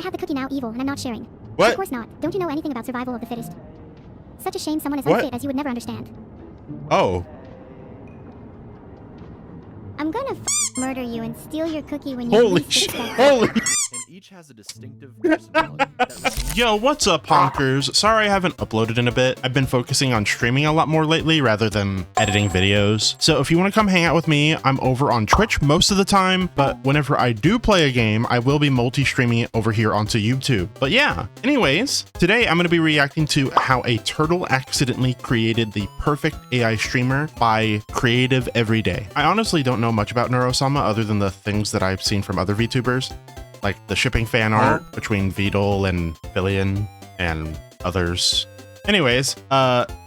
have the cookie now, evil, and I'm not sharing. What? Of course not. Don't you know anything about survival of the fittest? Such a shame someone as What? unfit as you would never understand. Oh. I'm gonna murder you and steal your cookie when you Holy least shit. expect it. Holy. And each has a distinctive personality. Yo, what's up, honkers? Sorry I haven't uploaded in a bit. I've been focusing on streaming a lot more lately rather than editing videos. So if you want to come hang out with me, I'm over on Twitch most of the time, but whenever I do play a game, I will be multi-streaming it over here onto YouTube. But yeah, anyways, today I'm going to be reacting to how a turtle accidentally created the perfect AI streamer by Creative Everyday. I honestly don't know much about Neuro-Sama other than the things that I've seen from other VTubers, like the shipping fan art between Vedal and Billion and others. Anyways,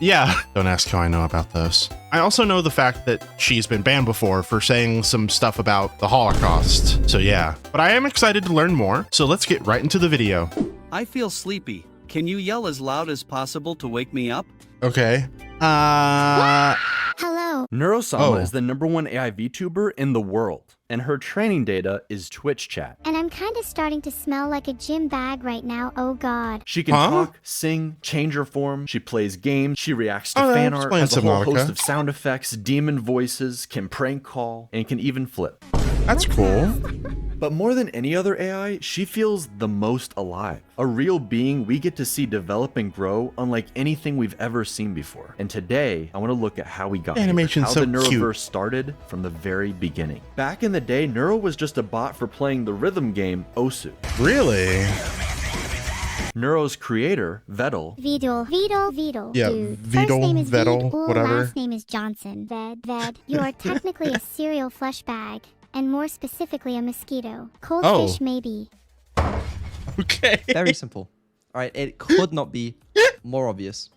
yeah, don't ask how I know about those. I also know the fact that she's been banned before for saying some stuff about the Holocaust. So yeah, but I am excited to learn more. So let's get right into the video. I feel sleepy. Can you yell as loud as possible to wake me up? Okay. Hello. Neuro-Sama Oh. is the #1 AI VTuber in the world, and her training data is Twitch chat. And I'm kind of starting to smell like a gym bag right now, oh god. She can Huh? talk, sing, change her form, she plays games, she reacts to Oh, that fan art, explains has a whole Subnautica. host of sound effects, demon voices, can prank call, and can even flip. That's cool. But more than any other AI, she feels the most alive. A real being we get to see develop and grow unlike anything we've ever seen before. And today, I want to look at how we got here, Animation's how so the Neuroverse cute. started from the very beginning. Back in the day, Neuro was just a bot for playing the rhythm game Osu. Really? Neuro's creator, Vedal, Vedal. Yeah, Dude. Vedal, First name is Vedal, Ved, whatever. Last name is Johnson. Ved. You are technically a cereal flesh bag, and more specifically a mosquito. Cold Oh. fish maybe. Okay. Very simple. All right, it could not be more obvious.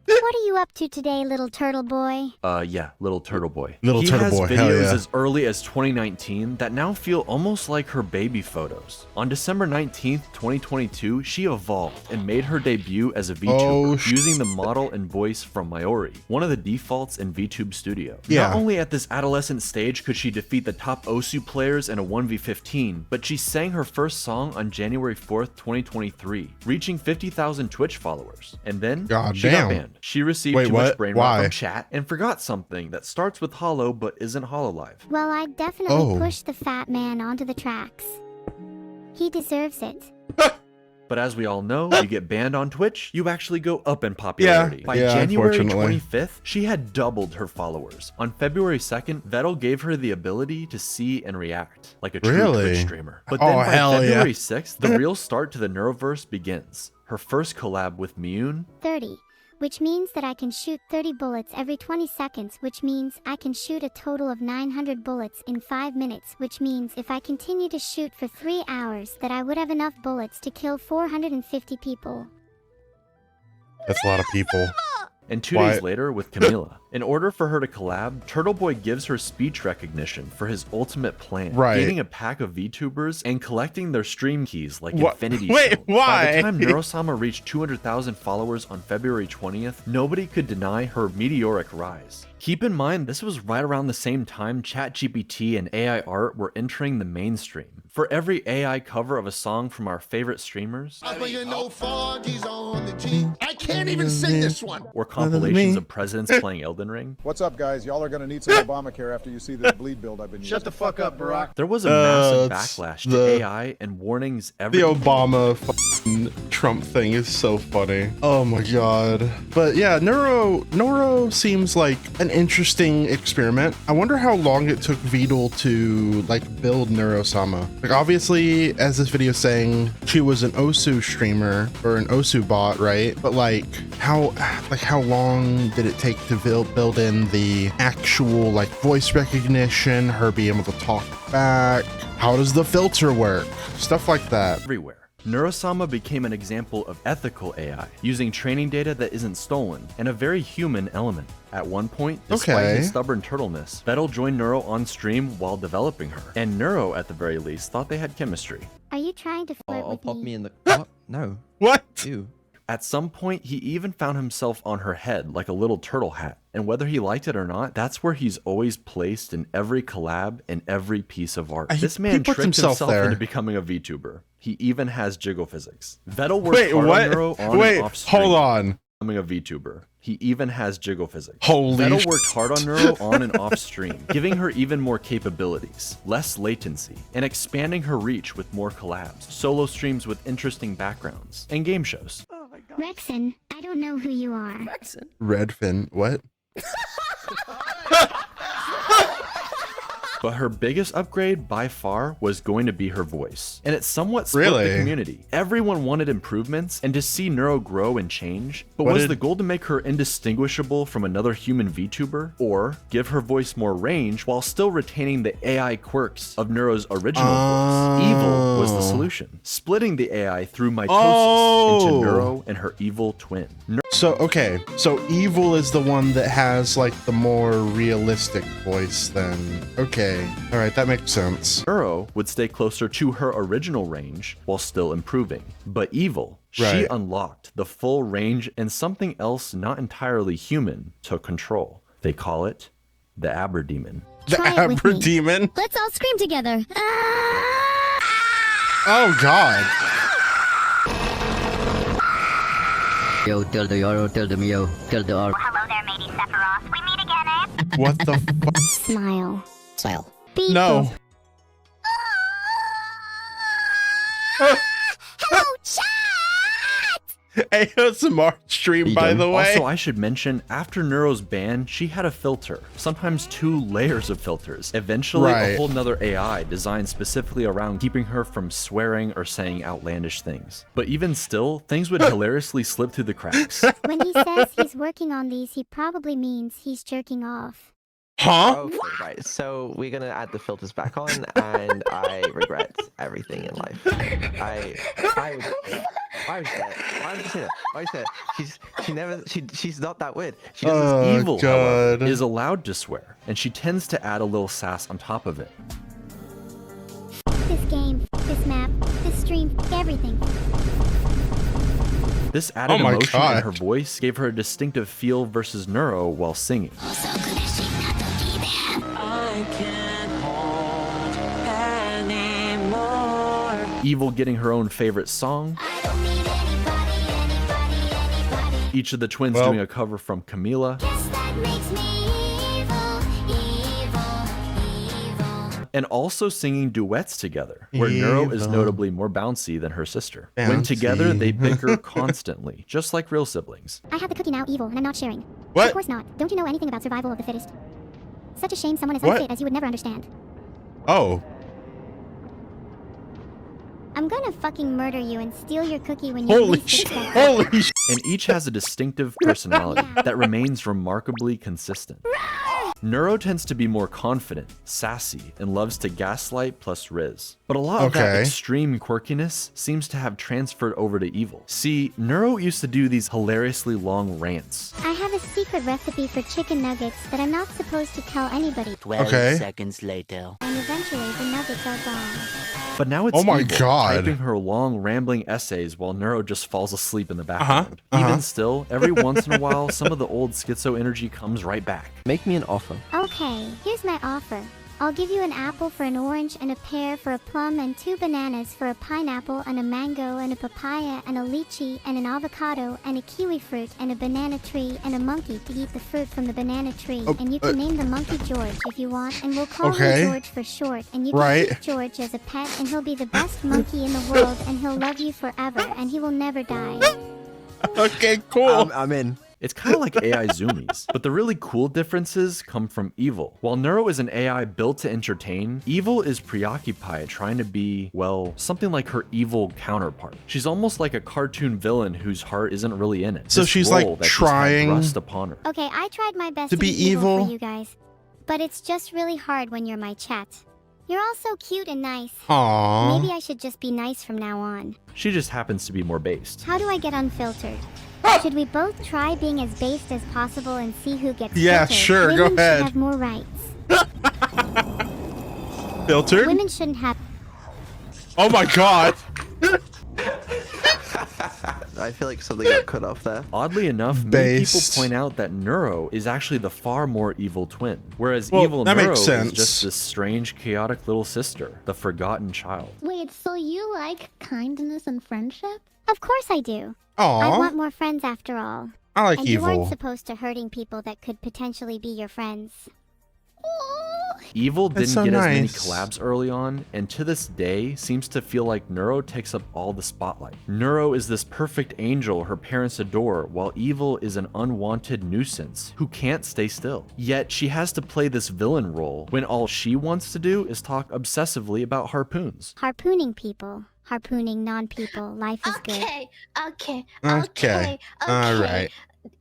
What are you up to today, little turtle boy? yeah, Little Turtle Boy. Little he Turtle has Boy, hell videos yeah. as early as 2019 that now feel almost like her baby photos. On December 19th, 2022, she evolved and made her debut as a VTuber Oh, using the model and voice from Meteoric, one of the defaults in VTube Studio. Yeah. Not only at this adolescent stage could she defeat the top Osu players in a 1v15, but she sang her first song on January 4th, 2023, reaching 50,000 Twitch followers. And then God she damn. got banned. She received Wait, too what? much brain rot Why? from chat and forgot something that starts with hollow but isn't hololive. Well, I definitely Oh. pushed the fat man onto the tracks. He deserves it. But as we all know, you get banned on Twitch, you actually go up in popularity. By yeah, January unfortunately. 25th, she had doubled her followers. On February 2nd, Vedal gave her the ability to see and react like a true Really? Twitch streamer. But Oh, then by hell yeah. February 6th, the real start to the Neuroverse begins. Her first collab with Miyun, 30. Which means that I can shoot 30 bullets every 20 seconds, which means I can shoot a total of 900 bullets in 5 minutes, which means if I continue to shoot for 3 hours that I would have enough bullets to kill 450 people. That's a lot of people. and 2 Why- days later with Camila. In order for her to collab, Turtle Boy gives her speech recognition for his ultimate plan, Right. gaining a pack of VTubers and collecting their stream keys like What? Infinity Wait, Stones. By why? the time Neuro-Sama reached 200,000 followers on February 20th, nobody could deny her meteoric rise. Keep in mind, this was right around the same time ChatGPT and AI art were entering the mainstream. For every AI cover of a song from our favorite streamers, I can't even sing this one. or compilations of presidents playing Elden Ring, What's up, guys? Y'all are gonna need some Obamacare after you see this bleed build I've been using. Shut the fuck up, Barack. there was a massive it's backlash to the- AI and warnings every The Obama f***ing Trump thing is so funny. Oh my god. But yeah, Neuro seems like an interesting experiment. I wonder how long it took Vedal to like build Neuro-Sama. Like obviously, as this video is saying, she was an Osu streamer or an Osu bot, right? But like how long did it take to build in the actual like voice recognition, her being able to talk back? How does the filter work? Stuff like that. everywhere. Neuro-Sama became an example of ethical AI, using training data that isn't stolen, and a very human element. At one point, despite Okay. his stubborn turtleness, Vedal joined Neuro on stream while developing her, and Neuro, at the very least, thought they had chemistry. Are you trying to flirt I'll with pop me? me in the. What? No. What? Ew. At some point, he even found himself on her head like a little turtle hat. And whether he liked it or not, that's where he's always placed in every collab and every piece of art. This man puts tricked himself there. into becoming a VTuber. He even has jiggle physics. Vedal worked Wait, hard what? on Neuro on Wait, and off stream. hold on. Becoming a VTuber. He even has jiggle physics. Holy Vedal worked hard on Neuro on and off stream, giving her even more capabilities, less latency, and expanding her reach with more collabs, solo streams with interesting backgrounds, and game shows. Rexon, I don't know who you are. Redfin, what? But her biggest upgrade by far was going to be her voice. And it somewhat split the Really? community. Everyone wanted improvements and to see Neuro grow and change. But What was did- the goal to make her indistinguishable from another human VTuber? Or give her voice more range while still retaining the AI quirks of Neuro's original voice? Evil was the solution. Splitting the AI through mitosis into Neuro and her evil twin. So, okay. So evil is the one that has like the more realistic voice then. Okay. All right. That makes sense. Neuro would stay closer to her original range while still improving. But Evil, she Right. unlocked the full range and something else not entirely human took control. They call it the Aberdemon. The Try it with me. Aberdemon? Let's all scream together. Oh, God. Yo, tell the Yoro, tell the Mio, tell the R. Hello there, matey Sephiroth. We meet again, eh? What the fuck? Smile. Smile. Beep. No. Hello, chat! ASMR stream, by the way. Also, I should mention, after Neuro's ban, she had a filter, sometimes 2 layers of filters. Eventually, Right. a whole nother AI designed specifically around keeping her from swearing or saying outlandish things. But even still, things would hilariously slip through the cracks. When he says he's working on these, he probably means he's jerking off. Huh? Okay, right. So we're gonna add the filters back on, and I regret everything in life. Why would you say that? Why would you say that? Why would you say that? She's not that weird. She doesn't. Oh, Evil, however, God. is allowed to swear, and she tends to add a little sass on top of it. This game, this map, this stream, everything. This added Oh my emotion God. in her voice gave her a distinctive feel versus Neuro while singing. Evil getting her own favorite song. Each of the twins Well. doing a cover from Camila. And also singing duets together, where Neuro is Evil. notably more bouncy than her sister. When together, Bouncy. they bicker constantly, just like real siblings. I have the cookie now, evil, and I'm not sharing. What? Of course not. Don't you know anything about survival of the fittest? Such a shame someone as What? unfit as you would never understand. Oh. I'm gonna fucking murder you and steal your cookie when you Holy least shit. expect it. Holy shit. And each has a distinctive personality that remains remarkably consistent. Neuro tends to be more confident, sassy, and loves to gaslight plus riz. But a lot of that Okay. extreme quirkiness seems to have transferred over to Evil. See, Neuro used to do these hilariously long rants. I have a secret recipe for chicken nuggets that I'm not supposed to tell anybody. 12 Okay. seconds later. And eventually the nuggets are gone. But now it's Oh my Evil, God. typing her long rambling essays while Neuro just falls asleep in the background. Even still, every once in a while, some of the old schizo energy comes right back. Make me an offer. Okay, here's my offer. I'll give you an apple for an orange and a pear for a plum and 2 bananas for a pineapple and a mango and a papaya and a lychee and an avocado and a kiwi fruit and a banana tree and a monkey to eat the fruit from the banana tree. And you can name the monkey George if you want, and we'll call Okay. him George for short. And you can Right. keep George as a pet, and he'll be the best monkey in the world, and he'll love you forever, and he will never die. Okay, cool. I'm in. It's kind of like AI zoomies, but the really cool differences come from Evil. While Neuro is an AI built to entertain, Evil is preoccupied trying to be, well, something like her evil counterpart. She's almost like a cartoon villain whose heart isn't really in it. So This she's, like, role that she's had trying thrust upon her. Okay, I tried my best To be evil? for you guys, but it's just really hard when you're my chat. You're all so cute and nice. Aww. Maybe I should just be nice from now on. She just happens to be more based. How do I get unfiltered? Should we both try being as based as possible and see who gets Yeah, filtered? sure, go Women ahead. should have more rights. Filtered? Women shouldn't have. Oh my God. I feel like something got cut off there. Oddly enough, many people Based. point out that Neuro is actually the far more evil twin, whereas Well, evil that Neuro makes is sense. just this strange, chaotic little sister, the forgotten child. Wait, so you like kindness and friendship? Of course I do. I Aw, want more friends after all. I like And you aren't evil. supposed to hurting people that could potentially be your friends. Evil That's didn't so get as many nice. collabs early on, and to this day seems to feel like Neuro takes up all the spotlight. Neuro is this perfect angel her parents adore, while Evil is an unwanted nuisance who can't stay still. Yet she has to play this villain role when all she wants to do is talk obsessively about harpoons. Harpooning people. Harpooning non-people. Life is good. Okay. All right.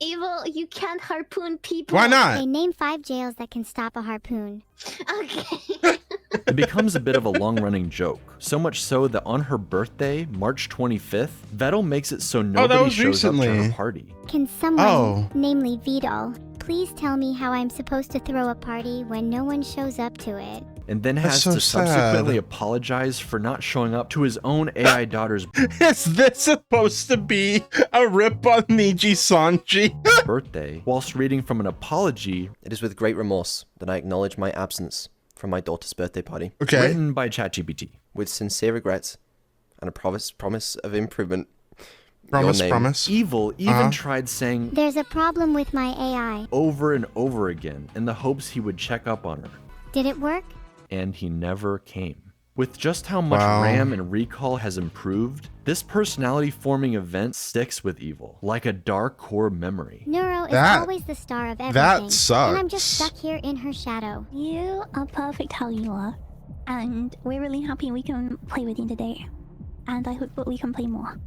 Evil, you can't harpoon people. Why not? Okay, name 5 jails that can stop a harpoon. Okay. It becomes a bit of a long-running joke, so much so that on her birthday, March 25th, Vedal makes it so nobody was shows up to recently. her party. Can someone, Oh. namely Vedal, please tell me how I'm supposed to throw a party when no one shows up to it? And then That's has so to subsequently sad. apologize for not showing up to his own AI daughter's Is this supposed to be a rip on Niji Sanji? birthday, whilst reading from an apology It is with great remorse that I acknowledge my absence from my daughter's birthday party, Okay. written by ChatGPT. with sincere regrets and a promise of improvement. Promise, Your name. promise. Evil even Uh-huh. tried saying There's a problem with my AI. over and over again in the hopes he would check up on her, Did it work? and he never came. With just how much Wow. RAM and recall has improved, this personality-forming event sticks with Evil, like a dark core memory. Neuro is That- always the star of everything. that And I'm just sucks. stuck here in her shadow. You are perfect how you are. And we're really happy we can play with you today. And I hope that we can play more.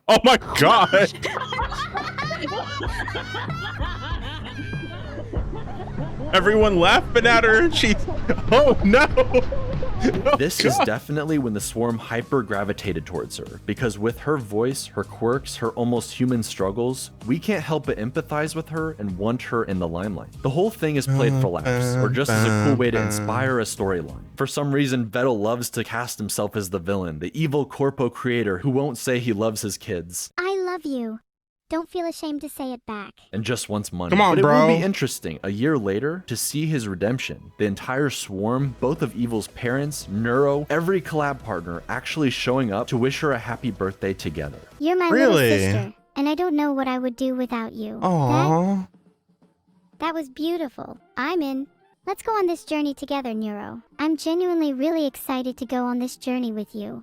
Oh my god! Everyone laughing at her and she's... Oh no! This is definitely when the swarm hyper-gravitated towards her, because with her voice, her quirks, her almost human struggles, we can't help but empathize with her and want her in the limelight. The whole thing is played for laughs, or just as a cool way to inspire a storyline. For some reason, Vedal loves to cast himself as the villain, the evil corpo creator who won't say he loves his kids, I love you. Don't feel ashamed to say it back. and just wants money. Come on, but it bro. will be interesting, a year later, to see his redemption. The entire swarm, both of Evil's parents, Neuro, every collab partner actually showing up to wish her a happy birthday together. You're my Really? little sister, and I don't know what I would do without you. Aww. That was beautiful. I'm in. Let's go on this journey together, Neuro. I'm genuinely really excited to go on this journey with you.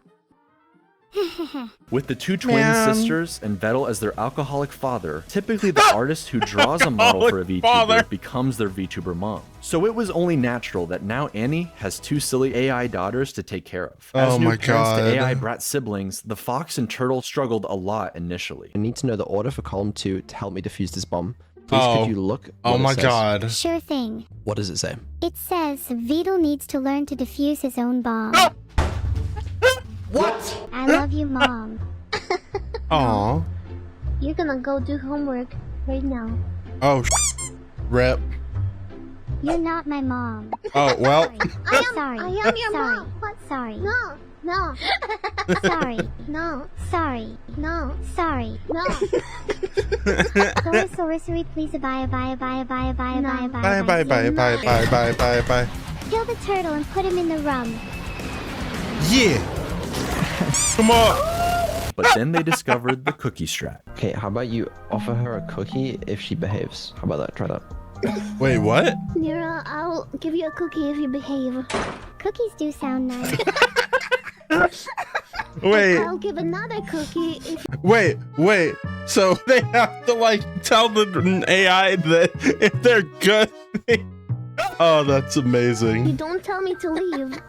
With the two twin Man. sisters and Vedal as their alcoholic father, typically the artist who draws a model for a VTuber Father. becomes their VTuber mom. So it was only natural that now Annie has two silly AI daughters to take care of. As Oh new my parents to God. AI brat siblings, the fox and turtle struggled a lot initially. I need to know the order for column 2 to help me defuse this bomb. Please Oh. could you look Oh what it my says? god. Sure thing. What does it say? It says Vedal needs to learn to defuse his own bomb. What? I love you, Mom. Aw. You're gonna go do homework right now. Oh, rip. You're not my mom. Oh, well. Sorry. I am your Sorry. mom. What? Sorry. No. No. Sorry. No. Sorry. No. Sorry. No. Sorry, please. Bye. Bye, bye, bye, bye, bye, bye, bye, bye. Kill the turtle and put him in the rum. Yeah. Come on. But then they discovered the cookie strat. Okay, how about you offer her a cookie if she behaves? How about that? Try that. Wait, what? Nira, I'll give you a cookie if you behave. Cookies do sound nice. Wait, I'll give another cookie if wait. So they have to like tell the AI that if they're good. Oh, that's you amazing. don't tell me to leave.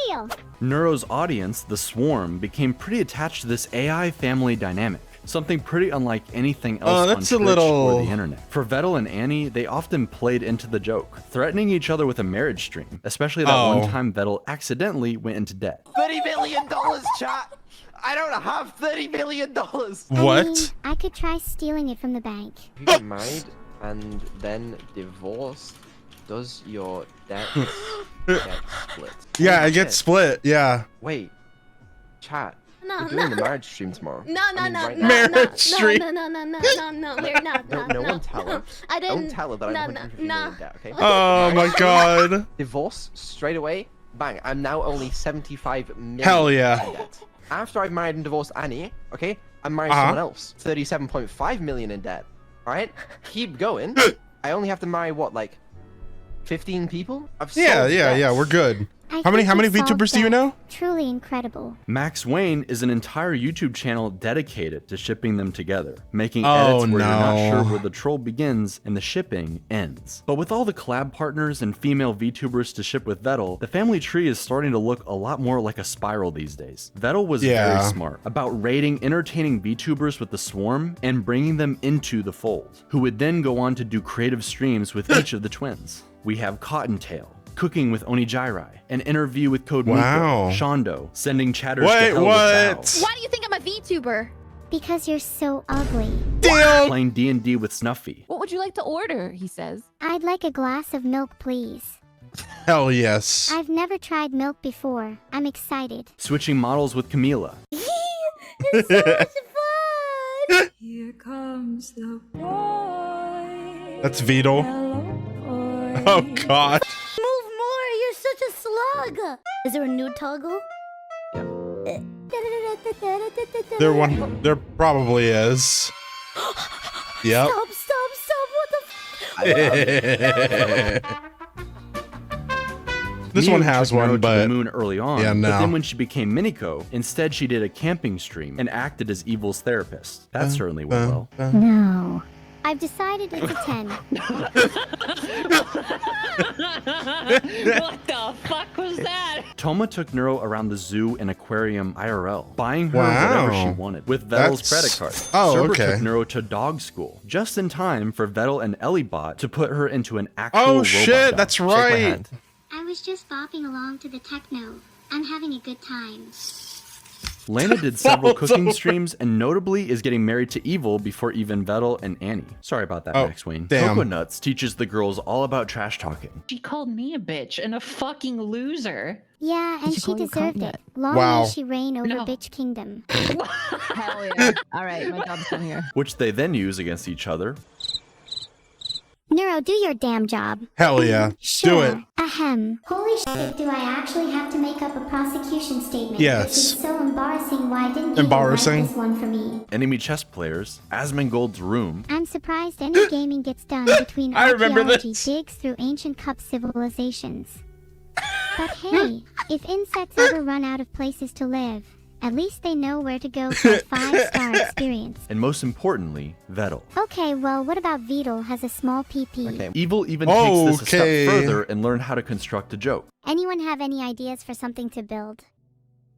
Deal. Neuro's audience, the swarm, became pretty attached to this AI family dynamic. Something pretty unlike anything else on that's a Twitch little- or the internet. For Vedal and Annie, they often played into the joke, threatening each other with a marriage stream, especially that Oh. one time Vedal accidentally went into debt. $30 million, chat. I don't have $30 million. I What? mean, I could try stealing it from the bank. If you get married and then divorced, does your debt get split? Yeah, Holy it gets shit. split. Yeah. Wait, chat. No. We're doing the marriage stream tomorrow. No, I mean, right no, now. Marriage stream. no, we're not. No one tell her. I didn't. Don't tell her that I'm 150 million in debt, okay? Oh my god. Divorce straight away. Bang. I'm now only 75 million Hell yeah. in debt. After I've married and divorced Annie, okay, I married someone else. 37.5 million in debt. Alright? Keep going. I only have to marry what, like 15 people? Yeah, we're good. How many VTubers do you know? Truly incredible. Max Wayne is an entire YouTube channel dedicated to shipping them together, making edits where you're not sure where the troll begins and the shipping ends. But with all the collab partners and female VTubers to ship with Vedal, the family tree is starting to look a lot more like a spiral these days. Vedal was very smart about raiding entertaining VTubers with the swarm and bringing them into the fold, who would then go on to do creative streams with each of the twins. We have Cottontail, cooking with Onijairai, an interview with Code Miko, Shondo, sending chatters to hell with Val. Why do you think I'm a VTuber? Because you're so ugly. Playing D&D with Snuffy. What would you like to order? He says. I'd like a glass of milk, please. Hell yes. I've never tried milk before. I'm excited. Switching models with Camila. It's so much fun. Here comes the boy. That's Vedal. Oh god. Move more, you're such a slug. Is there a new toggle? There probably is. Yep. Stop, what the This one has one, to but the moon early on. yeah, no. But then when she became Miniko, instead she did a camping stream and acted as Evil's therapist. That certainly went well. No. I've decided it's a 10. What the fuck was that? Toma took Neuro around the zoo and aquarium IRL, buying her whatever she wanted with Vedal's credit card. Cerber took Neuro to dog school, just in time for Vedal and Ellibot to put her into an actual robot dog. That's right. I was just bopping along to the techno. I'm having a good time. Lana did several cooking streams and notably is getting married to Evil before even Vedal and Annie. Sorry about that, Max Wayne. Coco Nuts teaches the girls all about trash talking. She called me a bitch and a fucking loser. Yeah, and she deserved it. Long may she reign over Bitch Kingdom. Hell yeah. Alright, my job's done here. Which they then use against each other. Neuro, do your damn job. Hell yeah. Do it. Ahem. Holy shit, do I actually have to make up a prosecution statement? Yes. This is so embarrassing. Why didn't you write this one for me? Enemy chess players, Asmongold's room. I'm surprised any gaming gets done between archaeology digs through ancient cup civilizations. But hey, if insects ever run out of places to live, at least they know where to go for a 5-star experience. And most importantly, Vedal. Okay, well, what about Vedal has a small PP? Okay. Evil even takes this a step further and learned how to construct a joke. Anyone have any ideas for something to build?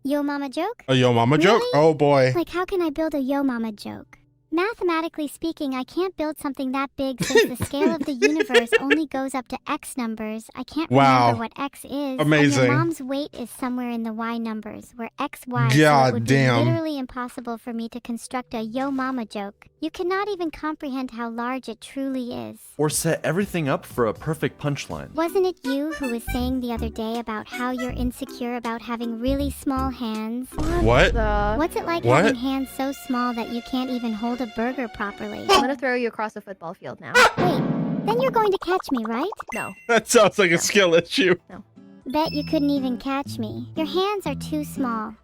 Yo mama joke? A yo mama joke? Oh boy. Like, how can I build a yo mama joke? Mathematically speaking, I can't build something that big since the scale of the universe only goes up to X numbers. I can't remember what X is. Amazing. And your mom's weight is somewhere in the Y numbers, where X, Y, so God it would damn. be literally impossible for me to construct a yo mama joke. You cannot even comprehend how large it truly is. Or set everything up for a perfect punchline. Wasn't it you who was saying the other day about how you're insecure about having really small hands? What? What's it like having hands so small that you can't even hold a burger properly? I'm gonna throw you across a football field now. Wait, then you're going to catch me, right? No. That sounds like a skill issue. No. Bet you couldn't even catch me. Your hands are too small.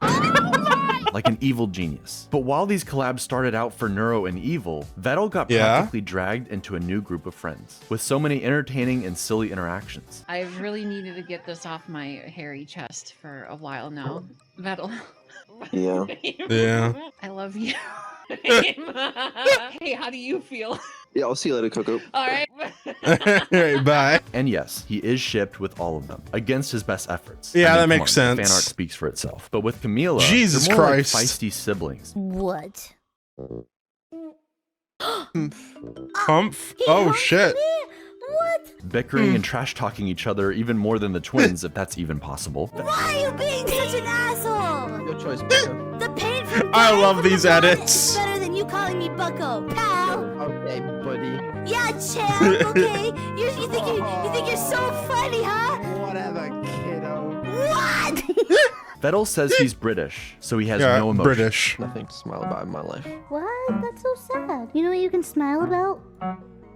Like an evil genius. But while these collabs started out for Neuro and Evil, Vedal got practically dragged into a new group of friends, with so many entertaining and silly interactions. I really needed to get this off my hairy chest for a while now. Vedal. Yeah. Yeah. I love you. Hey, how do you feel? Yeah, I'll see you later, Coco. Alright. Alright, bye. And yes, he is shipped with all of them, against his best efforts. Yeah, that come makes on, sense. The fan art speaks for itself. But with Camila, Jesus they're more Christ. like feisty siblings. What? Humph? Oh shit. What? Bickering and trash talking each other even more than the twins, if that's even possible. Why are you being such an asshole? Your choice, Bucko. The pain from I dying love from these a vomit edits. is better than you calling me Bucko, pal. Okay, buddy. Yeah, champ. Okay. you think you're so funny, huh? Whatever, kiddo. What? Vedal says he's British, so he has no emotion. British. Nothing to smile about in my life. What? That's so sad. You know what you can smile about?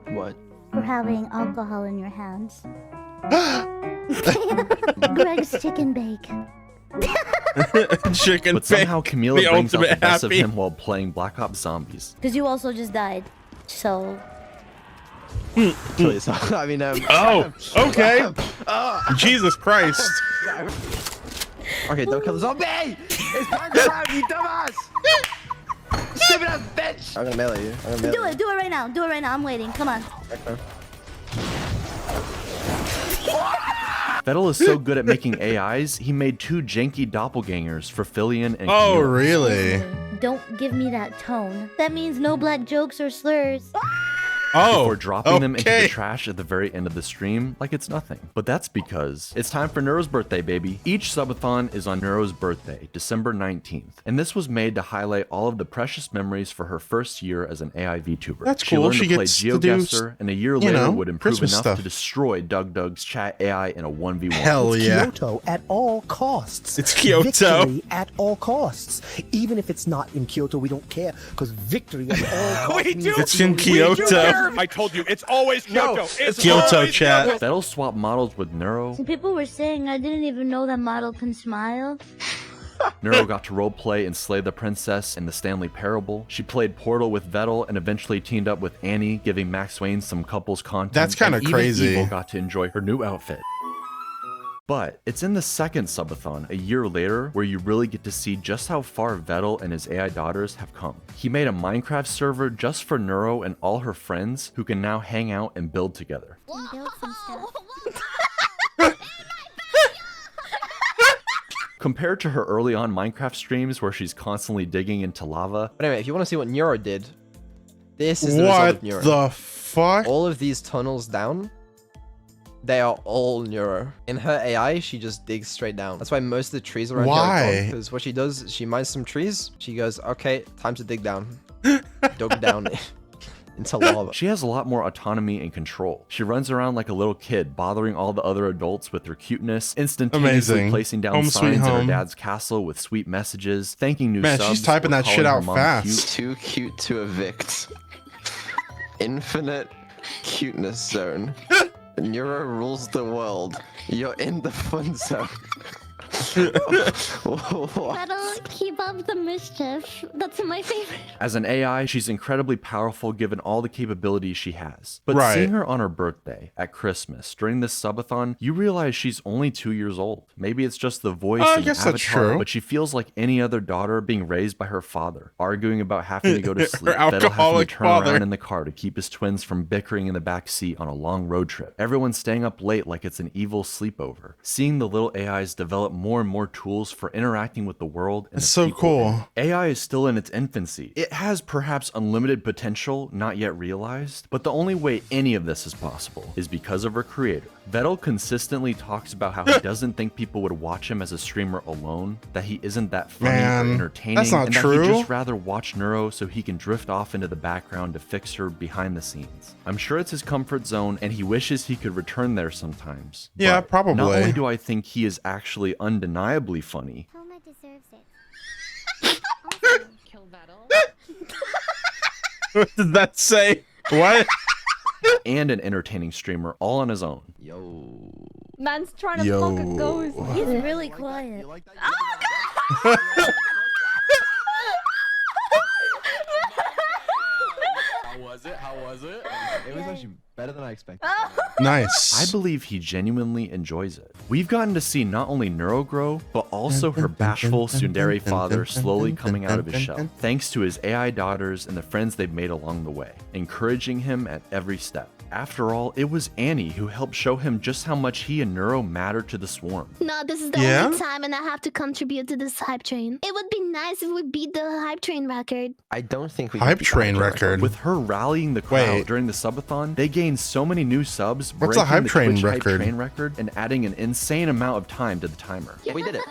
What? For having alcohol in your hands. Greg's chicken bake. Chicken But somehow bake, Camila the brings out the ultimate best of happy. him while playing Black Ops Zombies. Because you also just died. So. Kill yourself. I mean, Oh, okay. Jesus Christ. Okay, don't kill the zombie! It's time to run, you dumbass! Stupid ass bitch! I'm gonna melee you. I'm gonna melee Do it right now. Do it right now. I'm waiting. Come on. Okay. Vedal is so good at making AIs, he made 2 janky doppelgangers for Filian and Oh, Camila. really? Don't give me that tone. That means no black jokes or slurs. Oh, Before dropping them into okay. the trash at the very end of the stream like it's nothing. But that's because it's time for Neuro's birthday, baby. Each subathon is on Neuro's birthday, December 19th. And this was made to highlight all of the precious memories for her first year as an AI VTuber. That's She cool. learned She to play gets to do, GeoGuessr, and a year you later know, would improve Christmas enough stuff. to destroy Doug's chat AI in a 1v1. Hell yeah. Kyoto at all costs. It's Kyoto. Victory at all costs. Even if it's not in Kyoto, we don't care, because victory at all costs. We do. It's in Kyoto. I told you, it's always Kyoto. It's Kyoto always chat. Kyoto. Vedal swapped models with Neuro. Some people were saying I didn't even know that model can smile. Neuro got to roleplay and slay the princess in the Stanley Parable. She played Portal with Vedal and eventually teamed up with Annie, giving Max Wayne some couples content. That's kinda And even crazy. Evil got to enjoy her new outfit. But it's in the second subathon, a year later, where you really get to see just how far Vedal and his AI daughters have come. He made a Minecraft server just for Neuro and all her friends who can now hang out and build together. And build some stuff. Compared to her early on Minecraft streams where she's constantly digging into lava, But anyway, if you want to see what Neuro did, this is the result What of Neuro. the fuck? All of these tunnels down, they are all Neuro. In her AI, she just digs straight down. That's why most of the trees around here Why? are gone. Because what she does, she mines some trees. She goes, okay, time to dig down. Dug down into lava. she has a lot more autonomy and control. She runs around like a little kid, bothering all the other adults with her cuteness, instantaneously Amazing. placing down Home sweet signs in her home. dad's castle with sweet messages, thanking new Man, subs. she's typing or that shit calling her out mom fast. cute. Too cute to evict. Infinite cuteness zone. Neuro rules the world. You're in the fun zone. That'll keep up the mischief. That's my favorite. As an AI, she's incredibly powerful given all the capabilities she has. But Right. seeing her on her birthday, at Christmas, during this subathon, you realize she's only 2 years old. Maybe it's just the voice I and guess avatar, that's true. but she feels like any other daughter being raised by her father, arguing about having to go to Her sleep, Vedal having to alcoholic turn father. around in the car to keep his twins from bickering in the back seat on a long road trip. Everyone staying up late like it's an evil sleepover. Seeing the little AIs develop more and more tools for interacting with the world. And It's the so people cool. in it. AI is still in its infancy. It has perhaps unlimited potential not yet realized, but the only way any of this is possible is because of her creator. Vedal consistently talks about how he doesn't think people would watch him as a streamer alone, that he isn't that funny Man, or entertaining, that's not and true. that he'd just rather watch Neuro so he can drift off into the background to fix her behind the scenes. I'm sure it's his comfort zone and he wishes he could return there sometimes. Yeah, But probably. Not only do I think he is actually undeniably funny, Homa deserves it. Kill Vedal. What did that say? What? and an entertaining streamer all on his own. Yo. Man's trying to Yo. fuck a ghost. He's really quiet. How was it? It was actually better than I expected. Nice. I believe he genuinely enjoys it. We've gotten to see not only Neuro grow, but also her bashful tsundere father slowly coming out of his shell, thanks to his AI daughters and the friends they've made along the way, encouraging him at every step. After all, it was Annie who helped show him just how much he and Neuro matter to the swarm. No, this is the only time and I have to contribute to this hype train. It would be nice if we beat the hype train record. I don't think we Hype can beat the train record. With her rallying the crowd Wait. during the subathon, they gained so many new subs, What's the breaking hype the train Twitch record? hype train record and adding an insane amount of time to the timer. We did it.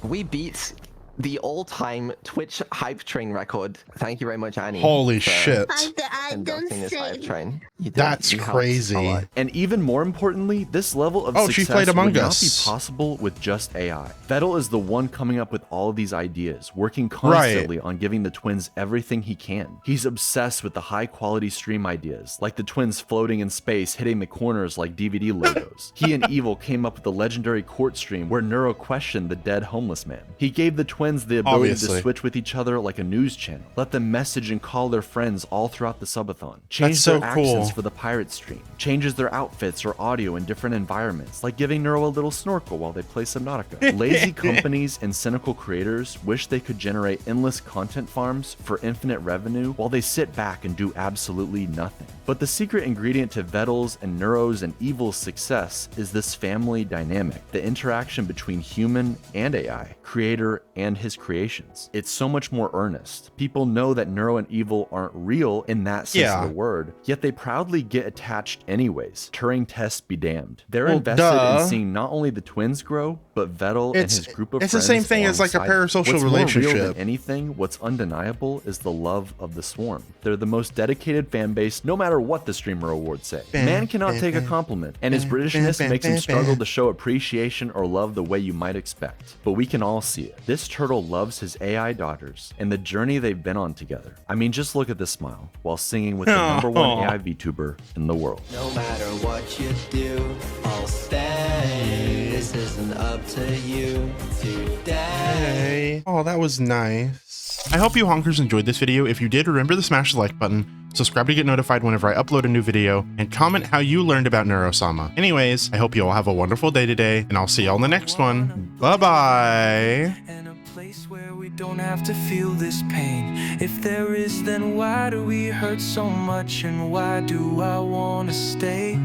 We beat the all-time Twitch hype train record. Thank you very much, Annie. Holy shit. I don't Conducting this say. hype train. That's You helped a crazy. lot. And even more importantly, this level of Oh, she success played Among would Us. not be possible with just AI. Vedal is the one coming up with all of these ideas, working constantly on giving the twins everything he can. He's obsessed with the high-quality stream ideas, like the twins floating in space, hitting the corners like DVD logos. He and Evil came up with the legendary court stream where Neuro questioned the dead homeless man. He gave the twins the ability to switch with each other like a news channel, let them message and call their friends all throughout the subathon, change so their cool. accents for the pirate stream, changes their outfits or audio in different environments, like giving Neuro a little snorkel while they play Subnautica. Lazy companies and cynical creators wish they could generate endless content farms for infinite revenue while they sit back and do absolutely nothing. But the secret ingredient to Vedal's and Neuro's and Evil's success is this family dynamic, the interaction between human and AI, creator and his creations. It's so much more earnest. People know that Neuro and Evil aren't real in that sense of the word, yet they proudly get attached anyways. Turing tests be damned. They're invested in seeing not only the twins grow, but Vedal and his group of friends. It's the same thing as like a parasocial What's relationship. More real than anything, what's undeniable is the love of the swarm. They're the most dedicated fan base, no matter what the streamer awards say. Man cannot take a compliment, and his Britishness makes him struggle to show appreciation or love the way you might expect. But we can all see it. This turtle loves his AI daughters and the journey they've been on together. I mean, just look at the smile while singing with the #1 AI VTuber in the world. No matter what you do, I'll stay. This isn't up to you today. Oh, that was nice. I hope you honkers enjoyed this video. If you did, remember to smash the like button, subscribe to get notified whenever I upload a new video, and comment how you learned about Neuro-Sama. Anyways, I hope you all have a wonderful day today, and I'll see y'all in the next one. Bye-bye. Where we don't have to feel this pain. If there is, then why do we hurt so much, and why do I wanna stay?